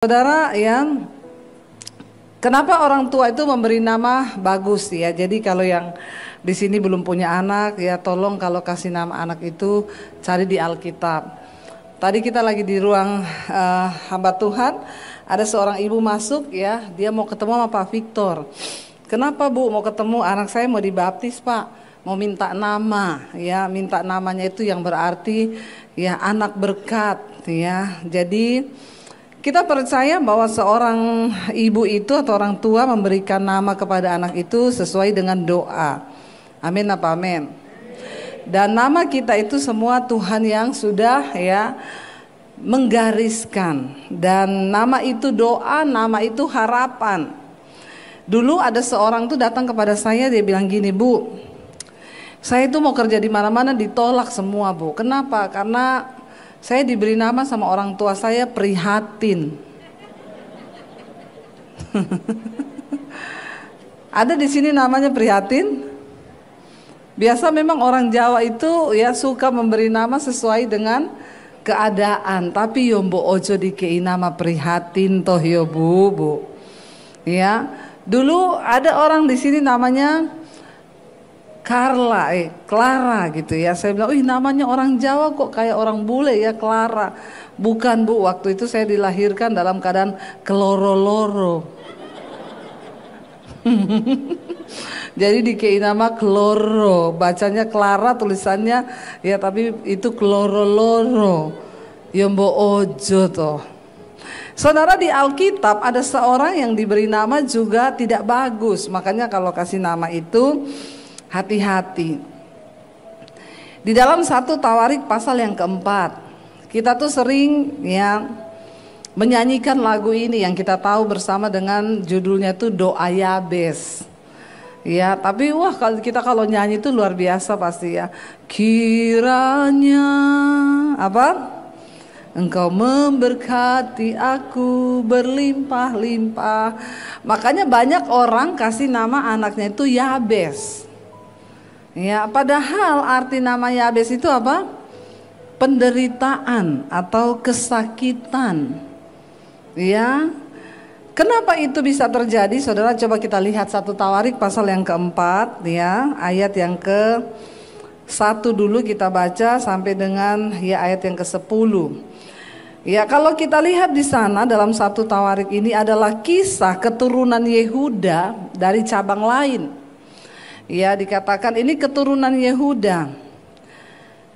Saudara ya, kenapa orang tua itu memberi nama bagus ya? Jadi kalau yang di sini belum punya anak ya, tolong kalau kasih nama anak itu cari di Alkitab. Tadi kita lagi di ruang hamba Tuhan, ada seorang ibu masuk ya, dia mau ketemu sama Pak Victor. Kenapa Bu mau ketemu? Anak saya mau dibaptis Pak, mau minta nama ya, minta namanya itu yang berarti ya anak berkat ya. Jadi kita percaya bahwa seorang ibu itu atau orang tua memberikan nama kepada anak itu sesuai dengan doa. Amin apa amin. Dan nama kita itu semua Tuhan yang sudah ya menggariskan. Dan nama itu doa, nama itu harapan. Dulu ada seorang tuh datang kepada saya, dia bilang gini, Bu, saya itu mau kerja di mana-mana ditolak semua Bu. Kenapa? Karena saya diberi nama sama orang tua saya prihatin. Ada di sini namanya prihatin. Biasa memang orang Jawa itu ya suka memberi nama sesuai dengan keadaan. Tapi yo mbok ojo dikei nama prihatin toh yo Bu. Ya, dulu ada orang di sini namanya Clara gitu ya. Saya bilang, namanya orang Jawa kok kayak orang bule ya, Clara. Bukan Bu, waktu itu saya dilahirkan dalam keadaan keloro-loro. Jadi dikei nama Kloro, bacanya Clara, tulisannya ya tapi itu keloro-loro. Ya mbok ojo toh. Saudara, di Alkitab ada seorang yang diberi nama juga tidak bagus. Makanya kalau kasih nama itu hati-hati. Di dalam 1 Tawarik pasal yang keempat, kita tuh sering ya menyanyikan lagu ini yang kita tahu bersama dengan judulnya tuh Doa Yabes. Ya, tapi wah kalau nyanyi itu luar biasa pasti ya. Kiranya apa? Engkau memberkati aku berlimpah-limpah. Makanya banyak orang kasih nama anaknya itu Yabes. Ya, padahal arti nama Yabes itu apa? Penderitaan atau kesakitan. Ya. Kenapa itu bisa terjadi? Saudara, coba kita lihat 1 Tawarik pasal yang keempat ya, ayat yang ke-1 dulu kita baca sampai dengan ya ayat yang ke-10. Ya, kalau kita lihat di sana dalam 1 Tawarik ini adalah kisah keturunan Yehuda dari cabang lain. Ya, dikatakan ini keturunan Yehuda.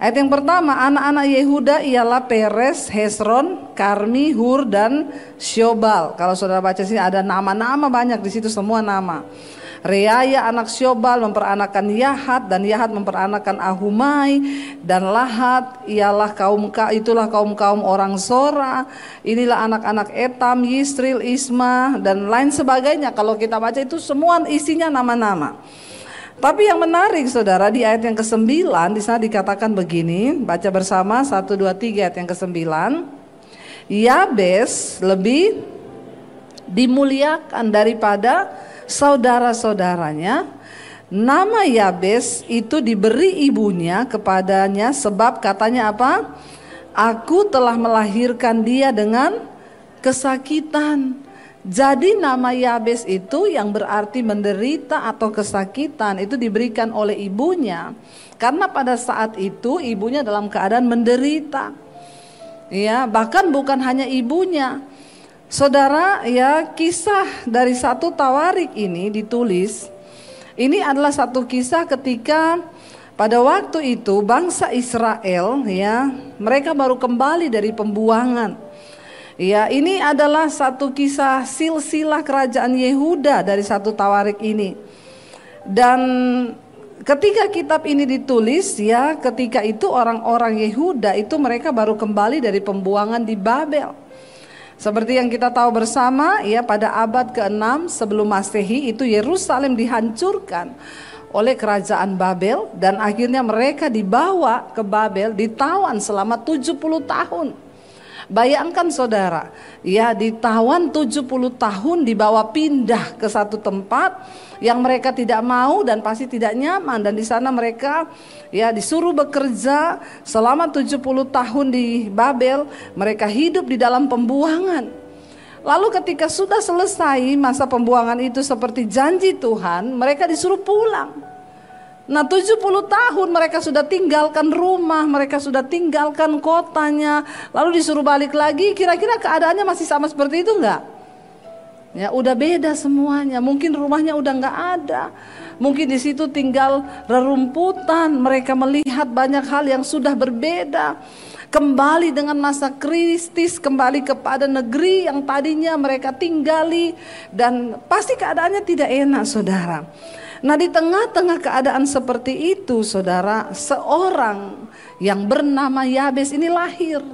Ayat yang pertama, anak-anak Yehuda ialah Peres, Hesron, Karmi, Hur, dan Syobal. Kalau saudara baca sini ada nama-nama banyak di situ, semua nama. Reaya anak Syobal memperanakan Yahat, dan Yahat memperanakan Ahumai, dan Lahat ialah itulah kaum orang Sora. Inilah anak-anak Etam, Yisril, Isma, dan lain sebagainya. Kalau kita baca itu semua isinya nama-nama. Tapi yang menarik saudara, di ayat yang ke-9 di sana dikatakan begini, baca bersama 1, 2, 3 ayat yang ke-9. Yabes lebih dimuliakan daripada saudara-saudaranya. Nama Yabes itu diberi ibunya kepadanya sebab katanya apa? Aku telah melahirkan dia dengan kesakitan. Jadi nama Yabes itu yang berarti menderita atau kesakitan itu diberikan oleh ibunya. Karena pada saat itu ibunya dalam keadaan menderita. Ya, bahkan bukan hanya ibunya. Saudara, ya kisah dari 1 Tawarik ini ditulis. Ini adalah satu kisah ketika pada waktu itu bangsa Israel ya, mereka baru kembali dari pembuangan. Ya, ini adalah satu kisah silsilah kerajaan Yehuda dari 1 Tawarik ini. Dan ketika kitab ini ditulis ya, ketika itu orang-orang Yehuda itu mereka baru kembali dari pembuangan di Babel. Seperti yang kita tahu bersama ya, pada abad ke-6 sebelum Masehi itu Yerusalem dihancurkan oleh kerajaan Babel dan akhirnya mereka dibawa ke Babel, ditawan selama 70 tahun. Bayangkan saudara, ya ditawan 70 tahun dibawa pindah ke satu tempat yang mereka tidak mau dan pasti tidak nyaman, dan di sana mereka ya disuruh bekerja selama 70 tahun di Babel, mereka hidup di dalam pembuangan. Lalu ketika sudah selesai masa pembuangan itu seperti janji Tuhan, mereka disuruh pulang. Nah 70 tahun mereka sudah tinggalkan rumah, mereka sudah tinggalkan kotanya, lalu disuruh balik lagi. Kira-kira keadaannya masih sama seperti itu enggak? Ya udah beda semuanya, mungkin rumahnya udah enggak ada. Mungkin di situ tinggal rerumputan, mereka melihat banyak hal yang sudah berbeda. Kembali dengan masa kritis, kembali kepada negeri yang tadinya mereka tinggali, dan pasti keadaannya tidak enak, saudara. Nah di tengah-tengah keadaan seperti itu, saudara, seorang yang bernama Yabes ini lahir.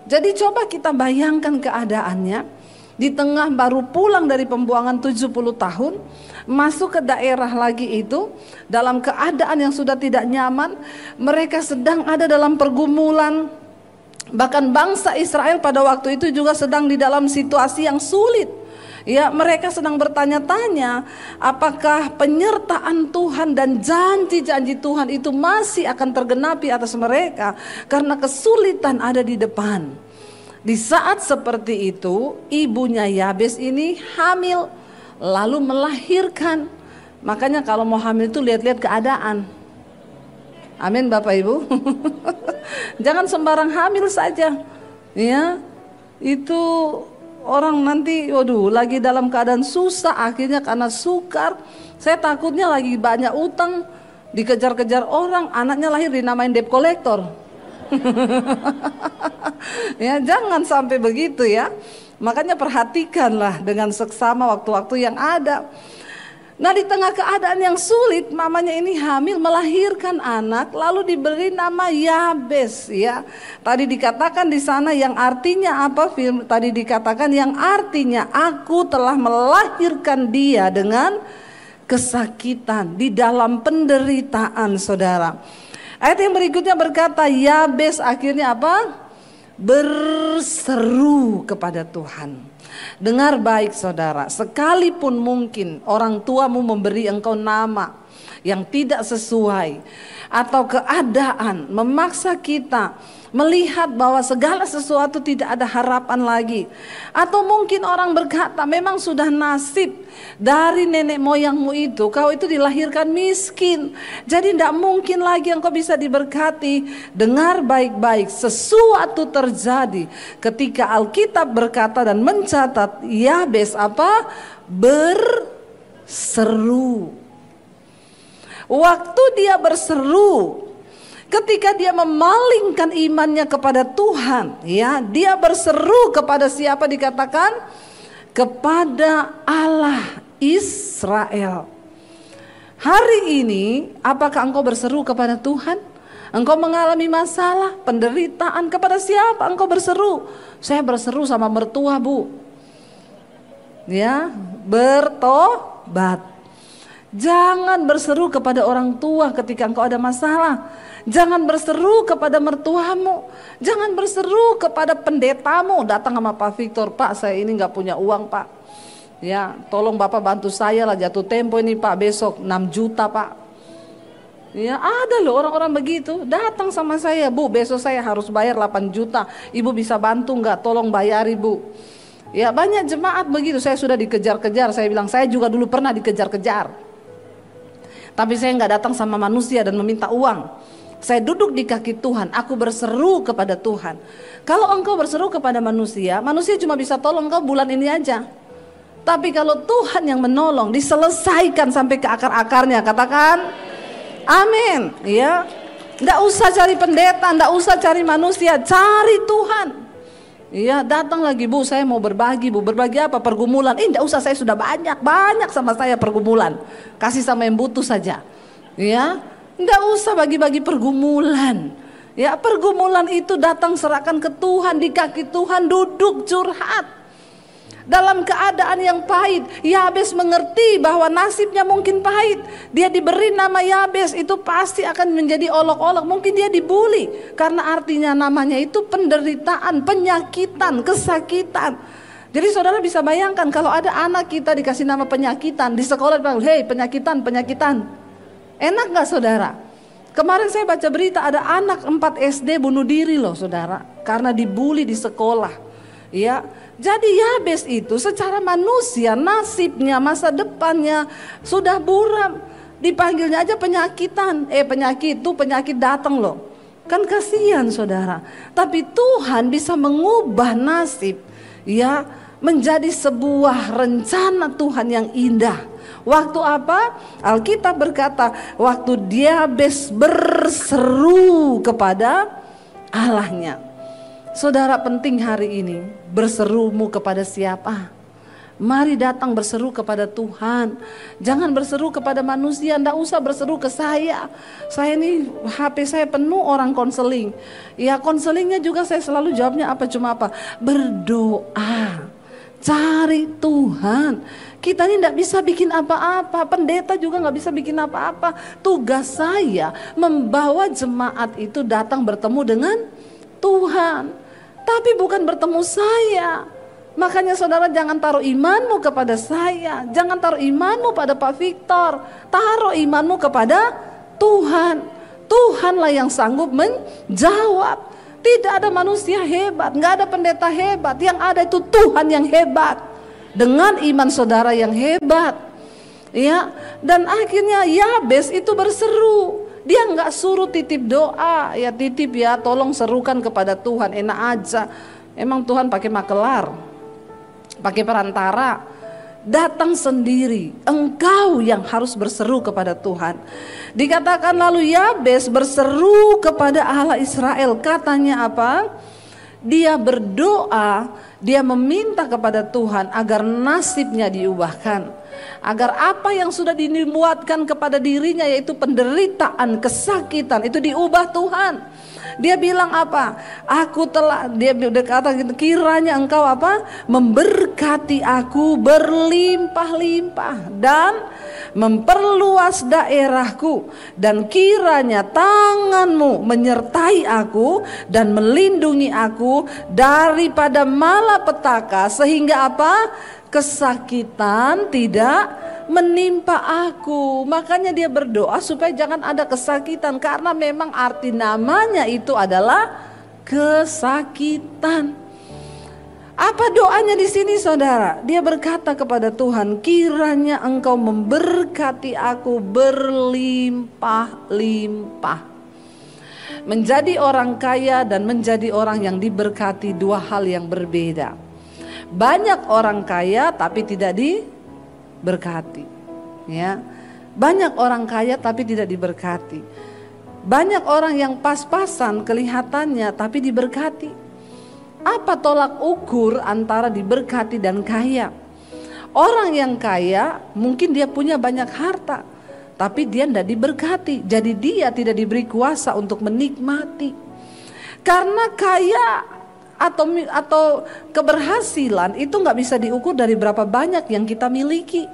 Jadi coba kita bayangkan keadaannya, di tengah baru pulang dari pembuangan 70 tahun, masuk ke daerah lagi itu, dalam keadaan yang sudah tidak nyaman, mereka sedang ada dalam pergumulan. Bahkan bangsa Israel pada waktu itu juga sedang di dalam situasi yang sulit. Ya, mereka sedang bertanya-tanya apakah penyertaan Tuhan dan janji-janji Tuhan itu masih akan tergenapi atas mereka, karena kesulitan ada di depan. Di saat seperti itu, ibunya Yabes ini hamil, lalu melahirkan. Makanya kalau mau hamil itu lihat-lihat keadaan. Amin Bapak Ibu. Jangan sembarang hamil saja. Ya, itu orang nanti waduh lagi dalam keadaan susah, akhirnya karena sukar. Saya takutnya lagi banyak utang, dikejar-kejar orang, anaknya lahir dinamain debt collector. Ya, jangan sampai begitu ya. Makanya perhatikanlah dengan seksama waktu-waktu yang ada. Nah di tengah keadaan yang sulit, mamanya ini hamil melahirkan anak, lalu diberi nama Yabes ya. Tadi dikatakan di sana yang artinya apa? Tadi dikatakan yang artinya aku telah melahirkan dia dengan kesakitan, di dalam penderitaan, saudara. Ayat yang berikutnya berkata Yabes akhirnya apa? Berseru kepada Tuhan. Dengar baik saudara, sekalipun mungkin orang tuamu memberi engkau nama yang tidak sesuai, atau keadaan memaksa kita melihat bahwa segala sesuatu tidak ada harapan lagi, atau mungkin orang berkata memang sudah nasib dari nenek moyangmu itu, kau itu dilahirkan miskin, jadi tidak mungkin lagi engkau bisa diberkati. Dengar baik-baik, sesuatu terjadi ketika Alkitab berkata dan mencatat Yabes apa? Berseru. Waktu dia berseru, ketika dia memalingkan imannya kepada Tuhan, ya, dia berseru kepada siapa dikatakan? Kepada Allah Israel. Hari ini, apakah engkau berseru kepada Tuhan? Engkau mengalami masalah, penderitaan, kepada siapa engkau berseru? Saya berseru sama mertua, Bu. Ya, bertobat. Jangan berseru kepada orang tua ketika engkau ada masalah. Jangan berseru kepada mertuamu. Jangan berseru kepada pendetamu. Datang sama Pak Victor, Pak saya ini gak punya uang Pak. Ya, tolong Bapak bantu saya lah, jatuh tempo ini Pak, besok 6 juta Pak. Ya, ada loh orang-orang begitu. Datang sama saya, Bu besok saya harus bayar 8 juta. Ibu bisa bantu gak? Tolong bayari Bu. Ya, banyak jemaat begitu. Saya sudah dikejar-kejar. Saya bilang saya juga dulu pernah dikejar-kejar. Tapi saya nggak datang sama manusia dan meminta uang. Saya duduk di kaki Tuhan, aku berseru kepada Tuhan. Kalau engkau berseru kepada manusia, manusia cuma bisa tolong engkau bulan ini aja. Tapi kalau Tuhan yang menolong, diselesaikan sampai ke akar-akarnya, katakan amin. Ya, nggak usah cari pendeta, nggak usah cari manusia, cari Tuhan. Iya, datang lagi Bu, saya mau berbagi Bu. Berbagi apa? Pergumulan. Enggak usah, saya sudah banyak sama saya pergumulan. Kasih sama yang butuh saja. Ya, enggak usah bagi-bagi pergumulan. Ya, pergumulan itu datang serahkan ke Tuhan, di kaki Tuhan, duduk curhat. Dalam keadaan yang pahit, Yabes mengerti bahwa nasibnya mungkin pahit. Dia diberi nama Yabes, itu pasti akan menjadi olok-olok. Mungkin dia dibully, karena artinya namanya itu penderitaan, penyakitan, kesakitan. Jadi saudara bisa bayangkan kalau ada anak kita dikasih nama penyakitan, di sekolah bilang, hei penyakitan, penyakitan. Enak gak saudara? Kemarin saya baca berita ada anak 4 SD bunuh diri loh saudara, karena dibully di sekolah. Ya, jadi Yabes itu secara manusia nasibnya, masa depannya sudah buram. Dipanggilnya aja penyakitan. Penyakit itu penyakit datang loh. Kan kasihan saudara. Tapi Tuhan bisa mengubah nasib ya menjadi sebuah rencana Tuhan yang indah. Waktu apa? Alkitab berkata, waktu Yabes berseru kepada Allahnya. Saudara, penting hari ini berserumu kepada siapa? Mari datang berseru kepada Tuhan. Jangan berseru kepada manusia. Tidak usah berseru ke saya. Saya ini HP saya penuh orang konseling. Ya, konselingnya juga saya selalu jawabnya apa? Cuma apa? Berdoa. Cari Tuhan. Kita ini tidak bisa bikin apa-apa. Pendeta juga nggak bisa bikin apa-apa. Tugas saya membawa jemaat itu datang bertemu dengan Tuhan. Tapi bukan bertemu saya. Makanya saudara jangan taruh imanmu kepada saya. Jangan taruh imanmu pada Pak Victor. Taruh imanmu kepada Tuhan. Tuhanlah yang sanggup menjawab. Tidak ada manusia hebat, nggak ada pendeta hebat. Yang ada itu Tuhan yang hebat. Dengan iman saudara yang hebat. Ya, dan akhirnya Yabes itu berseru. Dia nggak suruh titip doa. Ya titip ya, tolong serukan kepada Tuhan. Enak aja. Emang Tuhan pakai makelar? Pakai perantara? Datang sendiri. Engkau yang harus berseru kepada Tuhan. Dikatakan lalu Yabes berseru kepada Allah Israel. Katanya apa? Dia berdoa, dia meminta kepada Tuhan agar nasibnya diubahkan. Agar apa yang sudah dibuatkan kepada dirinya, yaitu penderitaan, kesakitan, itu diubah Tuhan. Dia bilang apa? Dia berkata kiranya engkau apa? Memberkati aku berlimpah-limpah dan memperluas daerahku, dan kiranya tanganmu menyertai aku dan melindungi aku daripada malapetaka, sehingga apa? Kesakitan tidak menimpa aku. Makanya dia berdoa supaya jangan ada kesakitan, karena memang arti namanya itu adalah kesakitan. Apa doanya di sini saudara? Dia berkata kepada Tuhan, kiranya engkau memberkati aku berlimpah-limpah. Menjadi orang kaya dan menjadi orang yang diberkati dua hal yang berbeda. Banyak orang kaya tapi tidak diberkati, ya. Banyak orang kaya tapi tidak diberkati. Banyak orang yang pas-pasan kelihatannya tapi diberkati. Apa tolak ukur antara diberkati dan kaya? Orang yang kaya mungkin dia punya banyak harta, tapi dia tidak diberkati. Jadi dia tidak diberi kuasa untuk menikmati. Karena kaya atau keberhasilan itu nggak bisa diukur dari berapa banyak yang kita miliki,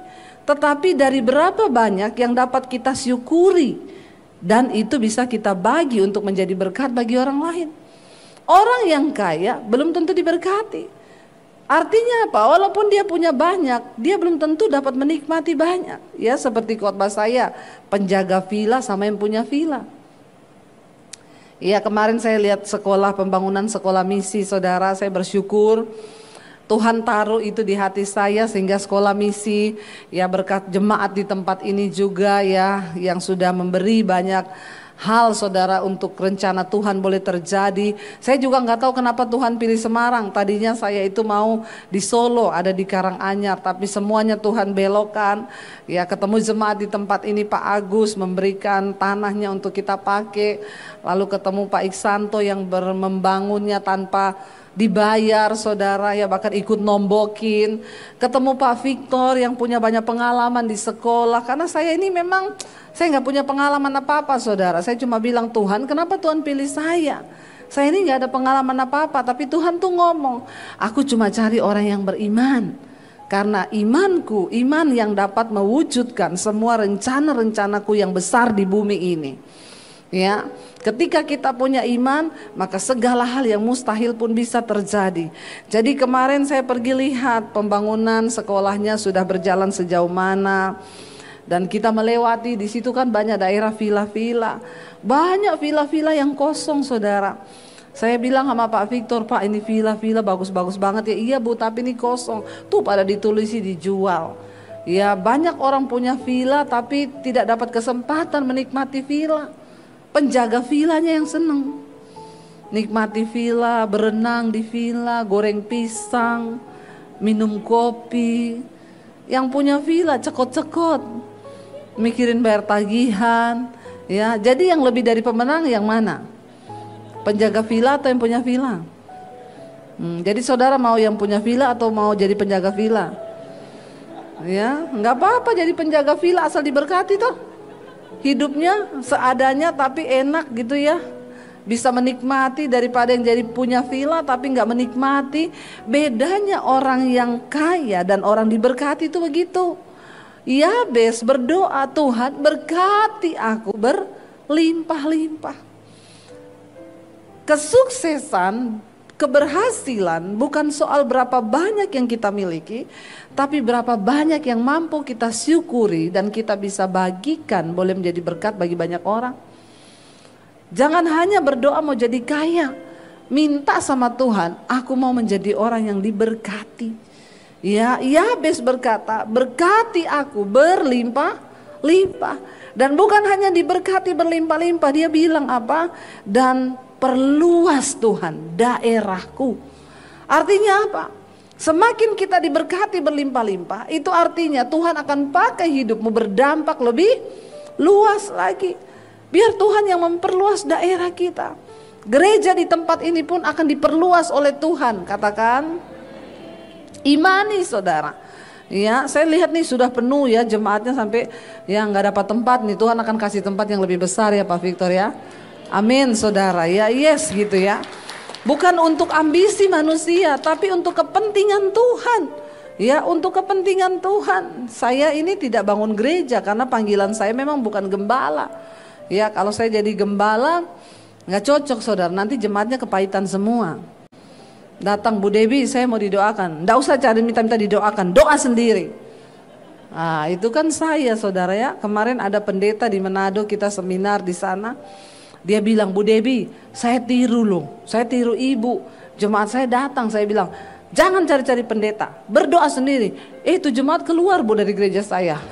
tetapi dari berapa banyak yang dapat kita syukuri, dan itu bisa kita bagi untuk menjadi berkat bagi orang lain. Orang yang kaya belum tentu diberkati. Artinya apa? Walaupun dia punya banyak, dia belum tentu dapat menikmati banyak. Ya, seperti khotbah saya, penjaga villa sama yang punya villa. Ya, kemarin saya lihat pembangunan sekolah misi, saudara. Saya bersyukur Tuhan taruh itu di hati saya, sehingga sekolah misi, ya berkat jemaat di tempat ini juga ya, yang sudah memberi banyak hal saudara untuk rencana Tuhan boleh terjadi. Saya juga nggak tahu kenapa Tuhan pilih Semarang. Tadinya saya itu mau di Solo, ada di Karanganyar, tapi semuanya Tuhan belokkan. Ya, ketemu jemaat di tempat ini, Pak Agus memberikan tanahnya untuk kita pakai. Lalu ketemu Pak Iksanto yang membangunnya tanpa dibayar saudara, ya bahkan ikut nombokin. Ketemu Pak Victor yang punya banyak pengalaman di sekolah. Karena saya ini memang saya nggak punya pengalaman apa-apa saudara. Saya cuma bilang, Tuhan kenapa Tuhan pilih saya? Saya ini nggak ada pengalaman apa-apa, tapi Tuhan tuh ngomong, aku cuma cari orang yang beriman. Karena imanku, iman yang dapat mewujudkan semua rencana-rencanaku yang besar di bumi ini. Ya, ketika kita punya iman, maka segala hal yang mustahil pun bisa terjadi. Jadi kemarin saya pergi lihat pembangunan sekolahnya sudah berjalan sejauh mana. Dan kita melewati di situ kan banyak daerah villa-villa. Banyak villa-villa yang kosong saudara. Saya bilang sama Pak Victor, Pak ini villa bagus-bagus banget ya. Iya Bu, tapi ini kosong. Tuh pada ditulisi dijual. Ya banyak orang punya villa tapi tidak dapat kesempatan menikmati villa. Penjaga villanya yang seneng. Nikmati villa, berenang di villa, goreng pisang, minum kopi. Yang punya villa cekot-cekot, mikirin bayar tagihan. Ya, jadi yang lebih dari pemenang yang mana? Penjaga villa atau yang punya villa? Jadi saudara mau yang punya villa atau mau jadi penjaga villa? Ya, nggak apa-apa jadi penjaga villa asal diberkati toh. Hidupnya seadanya tapi enak gitu ya. Bisa menikmati daripada yang jadi punya villa tapi nggak menikmati. Bedanya orang yang kaya dan orang diberkati itu begitu. Yabes berdoa, Tuhan berkati aku berlimpah-limpah. Kesuksesan, keberhasilan bukan soal berapa banyak yang kita miliki, tapi berapa banyak yang mampu kita syukuri dan kita bisa bagikan boleh menjadi berkat bagi banyak orang. Jangan hanya berdoa mau jadi kaya, minta sama Tuhan, aku mau menjadi orang yang diberkati. Ya, Yabes berkata, berkati aku berlimpah-limpah. Dan bukan hanya diberkati berlimpah-limpah, dia bilang apa? Dan perluas Tuhan daerahku. Artinya apa? Semakin kita diberkati berlimpah-limpah, itu artinya Tuhan akan pakai hidupmu berdampak lebih luas lagi. Biar Tuhan yang memperluas daerah kita. Gereja di tempat ini pun akan diperluas oleh Tuhan. Katakan, imani saudara. Ya, saya lihat nih sudah penuh ya jemaatnya sampai ya nggak dapat tempat nih. Tuhan akan kasih tempat yang lebih besar ya Pak Victor ya. Amin saudara ya, yes gitu ya. Bukan untuk ambisi manusia, tapi untuk kepentingan Tuhan. Ya, untuk kepentingan Tuhan. Saya ini tidak bangun gereja karena panggilan saya memang bukan gembala. Ya, kalau saya jadi gembala nggak cocok saudara, nanti jemaatnya kepahitan semua. Datang Bu Debbie, saya mau didoakan. Nggak usah cari minta-minta didoakan, doa sendiri. Nah, itu kan saya saudara ya. Kemarin ada pendeta di Manado, kita seminar di sana. Dia bilang, Bu Debbie, saya tiru loh, saya tiru ibu. Jemaat saya datang, saya bilang, jangan cari-cari pendeta, berdoa sendiri. Itu jemaat keluar Bu dari gereja saya.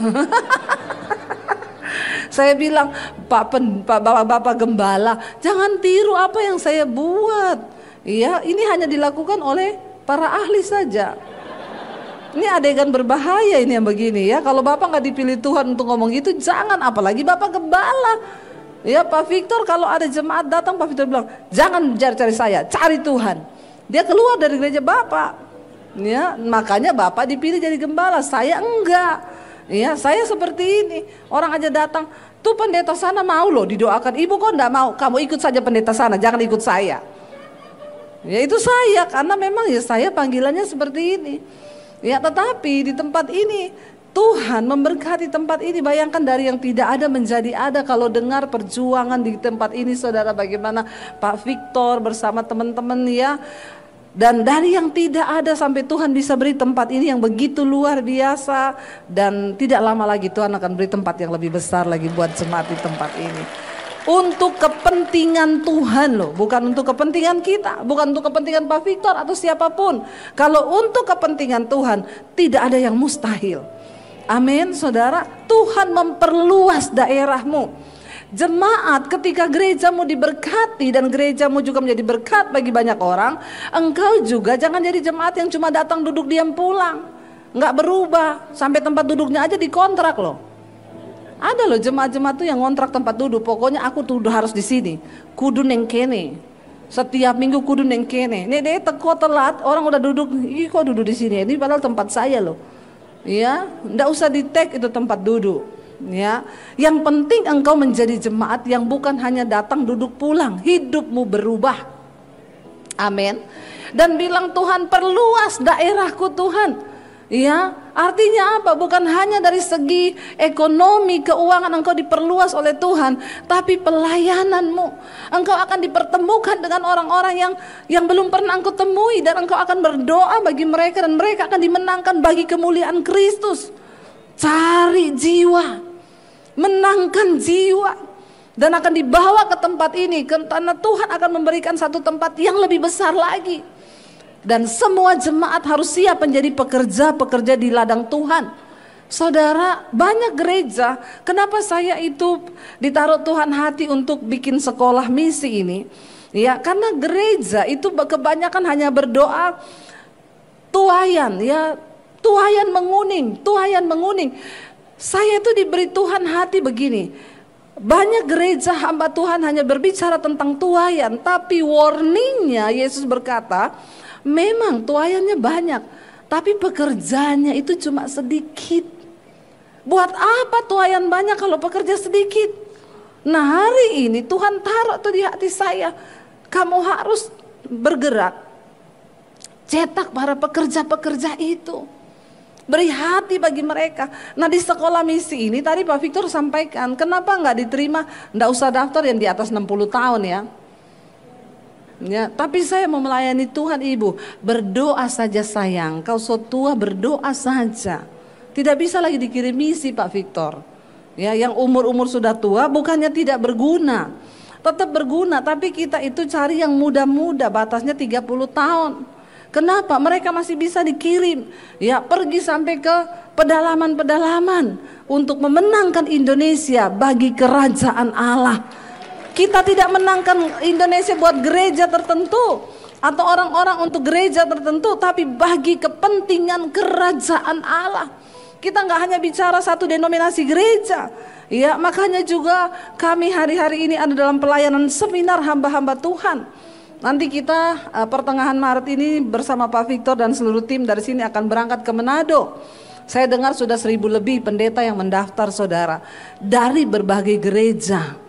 Saya bilang, Bapak gembala, jangan tiru apa yang saya buat. Iya, ini hanya dilakukan oleh para ahli saja. Ini adegan berbahaya ini yang begini ya. Kalau Bapak nggak dipilih Tuhan untuk ngomong gitu, jangan, apalagi Bapak gembala. Ya Pak Victor, kalau ada jemaat datang, Pak Victor bilang, jangan cari-cari saya, cari Tuhan. Dia keluar dari gereja Bapak. Ya, makanya Bapak dipilih jadi gembala, saya enggak. Ya, saya seperti ini. Orang aja datang, tuh pendeta sana mau loh didoakan. Ibu kok enggak mau? Kamu ikut saja pendeta sana, jangan ikut saya. Ya itu saya, karena memang ya saya panggilannya seperti ini. Ya tetapi di tempat ini Tuhan memberkati tempat ini. Bayangkan dari yang tidak ada menjadi ada. Kalau dengar perjuangan di tempat ini saudara, bagaimana Pak Victor bersama teman-teman ya. Dan dari yang tidak ada sampai Tuhan bisa beri tempat ini yang begitu luar biasa. Dan tidak lama lagi Tuhan akan beri tempat yang lebih besar lagi buat jemaat di tempat ini. Untuk kepentingan Tuhan loh, bukan untuk kepentingan kita, bukan untuk kepentingan Pak Victor atau siapapun. Kalau untuk kepentingan Tuhan, tidak ada yang mustahil. Amin saudara. Tuhan memperluas daerahmu. Jemaat, ketika gerejamu diberkati dan gerejamu juga menjadi berkat bagi banyak orang, engkau juga jangan jadi jemaat yang cuma datang duduk diam pulang, nggak berubah, sampai tempat duduknya aja dikontrak loh. Ada loh jemaat-jemaat tuh yang ngontrak tempat duduk, pokoknya aku tuh harus di sini, kudu neng kene, setiap minggu kudu neng kene. Nih deh teko telat, orang udah duduk, ih kok duduk di sini? Ini padahal tempat saya loh. Ya, nggak usah di tag itu tempat duduk. Ya, yang penting engkau menjadi jemaat yang bukan hanya datang duduk pulang, hidupmu berubah. Amin. Dan bilang Tuhan perluas daerahku Tuhan. Ya, artinya apa? Bukan hanya dari segi ekonomi, keuangan engkau diperluas oleh Tuhan, tapi pelayananmu. Engkau akan dipertemukan dengan orang-orang yang belum pernah engkau temui, dan engkau akan berdoa bagi mereka dan mereka akan dimenangkan bagi kemuliaan Kristus. Cari jiwa, menangkan jiwa. dan akan dibawa ke tempat ini, karena Tuhan akan memberikan satu tempat yang lebih besar lagi. Dan semua jemaat harus siap menjadi pekerja-pekerja di ladang Tuhan. Saudara, banyak gereja, kenapa saya itu ditaruh Tuhan hati untuk bikin sekolah misi ini? Ya, karena gereja itu kebanyakan hanya berdoa tuayan, ya, tuayan menguning, tuayan menguning. Saya itu diberi Tuhan hati begini. Banyak gereja hamba Tuhan hanya berbicara tentang tuayan, tapi warningnya Yesus berkata, memang tuayannya banyak, tapi pekerjaannya itu cuma sedikit. Buat apa tuayan banyak kalau pekerja sedikit? Nah, hari ini Tuhan taruh tuh di hati saya, kamu harus bergerak, cetak para pekerja-pekerja itu. Beri hati bagi mereka. Nah, di sekolah misi ini tadi Pak Victor sampaikan, kenapa nggak diterima, nggak usah daftar yang di atas 60 tahun ya. Ya, tapi saya mau melayani Tuhan Ibu. Berdoa saja sayang, kau so tua berdoa saja. Tidak bisa lagi dikirim misi Pak Victor. Ya, yang umur-umur sudah tua bukannya tidak berguna. Tetap berguna, tapi kita itu cari yang muda-muda, batasnya 30 tahun. Kenapa? Mereka masih bisa dikirim, ya, pergi sampai ke pedalaman-pedalaman untuk memenangkan Indonesia bagi kerajaan Allah. Kita tidak menangkan Indonesia buat gereja tertentu atau orang-orang untuk gereja tertentu, tapi bagi kepentingan kerajaan Allah. Kita nggak hanya bicara satu denominasi gereja, ya, makanya juga kami hari-hari ini ada dalam pelayanan seminar hamba-hamba Tuhan. Nanti kita pertengahan Maret ini bersama Pak Victor dan seluruh tim dari sini akan berangkat ke Manado. Saya dengar sudah 1000 lebih pendeta yang mendaftar saudara dari berbagai gereja.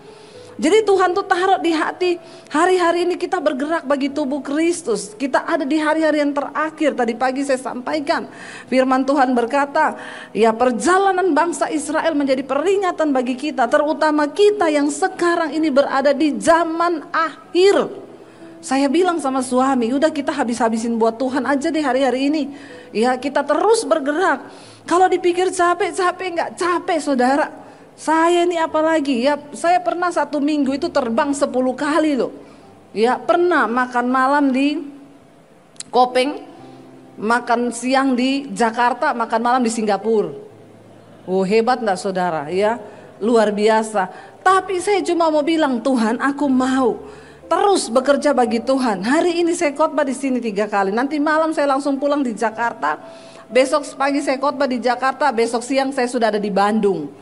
Jadi Tuhan tuh taruh di hati, hari-hari ini kita bergerak bagi tubuh Kristus. Kita ada di hari-hari yang terakhir. Tadi pagi saya sampaikan firman Tuhan berkata, ya, perjalanan bangsa Israel menjadi peringatan bagi kita, terutama kita yang sekarang ini berada di zaman akhir. Saya bilang sama suami, udah kita habis-habisin buat Tuhan aja deh hari-hari ini. Ya, kita terus bergerak. Kalau dipikir capek nggak capek saudara. Saya ini apalagi, ya, saya pernah 1 minggu itu terbang 10 kali loh. Ya, pernah makan malam di Kopeng, makan siang di Jakarta, makan malam di Singapura. Oh, hebat nggak saudara, ya, luar biasa. Tapi saya cuma mau bilang, Tuhan, aku mau terus bekerja bagi Tuhan. Hari ini saya khotbah di sini 3 kali. Nanti malam saya langsung pulang di Jakarta. Besok pagi saya khotbah di Jakarta. Besok siang saya sudah ada di Bandung.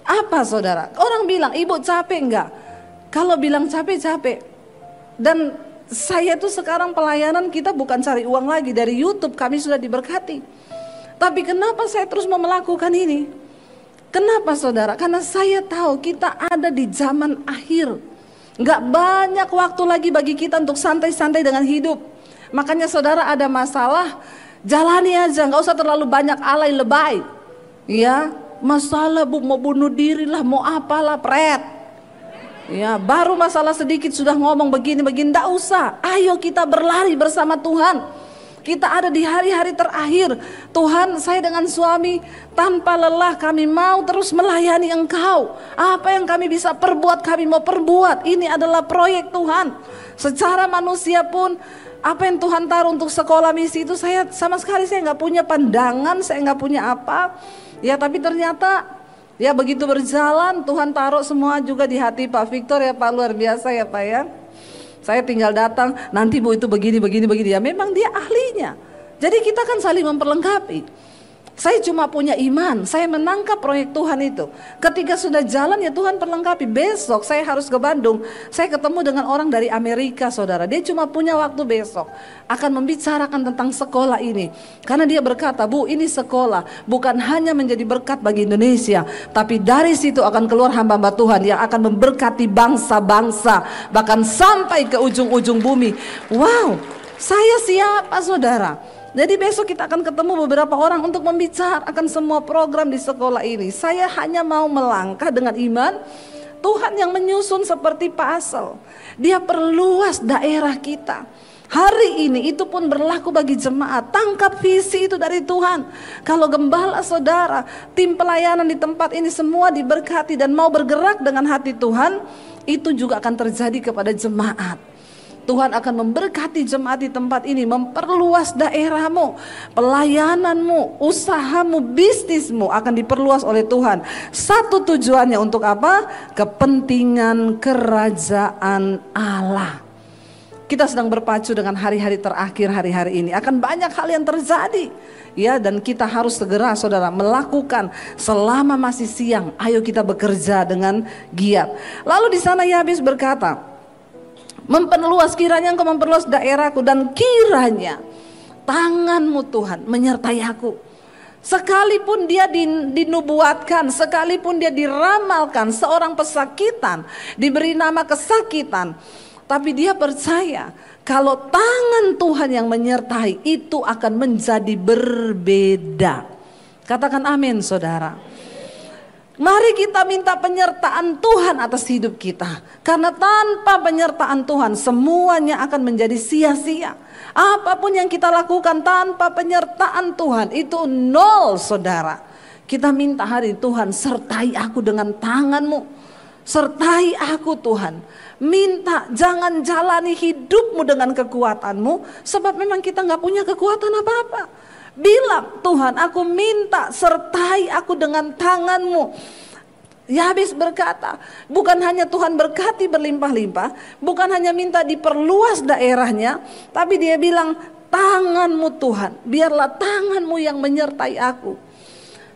Apa saudara? Orang bilang, ibu capek enggak? Kalau bilang capek. Dan saya tuh sekarang pelayanan kita bukan cari uang lagi. Dari YouTube kami sudah diberkati. Tapi kenapa saya terus mau melakukan ini? Kenapa saudara? Karena saya tahu kita ada di zaman akhir. Nggak banyak waktu lagi bagi kita untuk santai-santai dengan hidup. Makanya saudara ada masalah, jalani aja, nggak usah terlalu banyak alay lebay. Ya, masalah bu, mau bunuh diri lah, mau apalah, pret. Ya, baru masalah sedikit sudah ngomong begini-begini, nggak usah. Ayo kita berlari bersama Tuhan. Kita ada di hari-hari terakhir. Tuhan, saya dengan suami tanpa lelah kami mau terus melayani Engkau. Apa yang kami bisa perbuat, kami mau perbuat. Ini adalah proyek Tuhan. Secara manusia pun, apa yang Tuhan taruh untuk sekolah misi itu, saya sama sekali saya nggak punya pandangan, saya nggak punya apa. Ya, tapi ternyata ya begitu berjalan, Tuhan taruh semua juga di hati Pak Victor, ya Pak, luar biasa ya Pak ya. Saya tinggal datang, nanti Bu itu begini. Ya memang dia ahlinya. Jadi kita kan saling memperlengkapi. Saya cuma punya iman, saya menangkap proyek Tuhan itu. Ketika sudah jalan ya Tuhan perlengkapi. Besok saya harus ke Bandung. Saya ketemu dengan orang dari Amerika saudara. Dia cuma punya waktu besok. Akan membicarakan tentang sekolah ini. Karena dia berkata, Bu, ini sekolah bukan hanya menjadi berkat bagi Indonesia. Tapi dari situ akan keluar hamba-hamba Tuhan yang akan memberkati bangsa-bangsa. Bahkan sampai ke ujung-ujung bumi. Wow, saya siapa saudara? Jadi besok kita akan ketemu beberapa orang untuk membicarakan semua program di sekolah ini. Saya hanya mau melangkah dengan iman. Tuhan yang menyusun seperti puzzle. Dia perluas daerah kita. Hari ini itu pun berlaku bagi jemaat. Tangkap visi itu dari Tuhan. Kalau gembala saudara, tim pelayanan di tempat ini semua diberkati dan mau bergerak dengan hati Tuhan, itu juga akan terjadi kepada jemaat. Tuhan akan memberkati jemaat di tempat ini, memperluas daerahmu, pelayananmu, usahamu, bisnismu akan diperluas oleh Tuhan. Satu tujuannya untuk apa? Kepentingan kerajaan Allah. Kita sedang berpacu dengan hari-hari terakhir, hari-hari ini akan banyak hal yang terjadi, ya, dan kita harus segera saudara melakukan selama masih siang. Ayo kita bekerja dengan giat. Lalu di sana Yabes berkata, memperluas, kiranya engkau memperluas daerahku, dan kiranya tanganmu Tuhan menyertai aku. Sekalipun dia dinubuatkan, sekalipun dia diramalkan seorang pesakitan, diberi nama kesakitan, tapi dia percaya kalau tangan Tuhan yang menyertai itu akan menjadi berbeda. Katakan amin saudara. Mari kita minta penyertaan Tuhan atas hidup kita. Karena tanpa penyertaan Tuhan semuanya akan menjadi sia-sia. Apapun yang kita lakukan tanpa penyertaan Tuhan itu nol saudara. Kita minta hari Tuhan, sertai aku dengan tanganmu. Sertai aku Tuhan. Minta jangan jalani hidupmu dengan kekuatanmu, sebab memang kita gak punya kekuatan apa-apa. Bilang, Tuhan aku minta sertai aku dengan tanganmu. Yabes berkata, bukan hanya Tuhan berkati berlimpah-limpah, bukan hanya minta diperluas daerahnya, tapi dia bilang tanganmu Tuhan, biarlah tanganmu yang menyertai aku.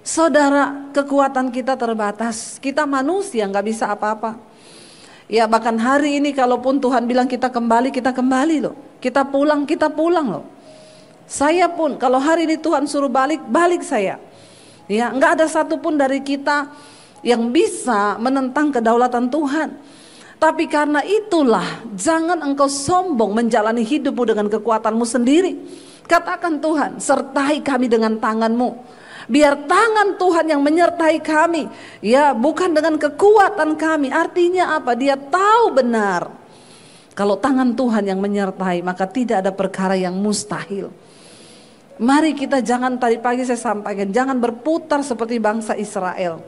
Saudara, kekuatan kita terbatas, kita manusia gak bisa apa-apa. Ya bahkan hari ini kalaupun Tuhan bilang kita kembali loh. Kita pulang loh. Saya pun kalau hari ini Tuhan suruh balik saya. Ya enggak ada satupun dari kita yang bisa menentang kedaulatan Tuhan. Tapi karena itulah jangan engkau sombong menjalani hidupmu dengan kekuatanmu sendiri. Katakan Tuhan, sertai kami dengan tanganmu. Biar tangan Tuhan yang menyertai kami, ya bukan dengan kekuatan kami. Artinya apa? Dia tahu benar kalau tangan Tuhan yang menyertai, maka tidak ada perkara yang mustahil. Mari kita jangan, tadi pagi saya sampaikan, jangan berputar seperti bangsa Israel.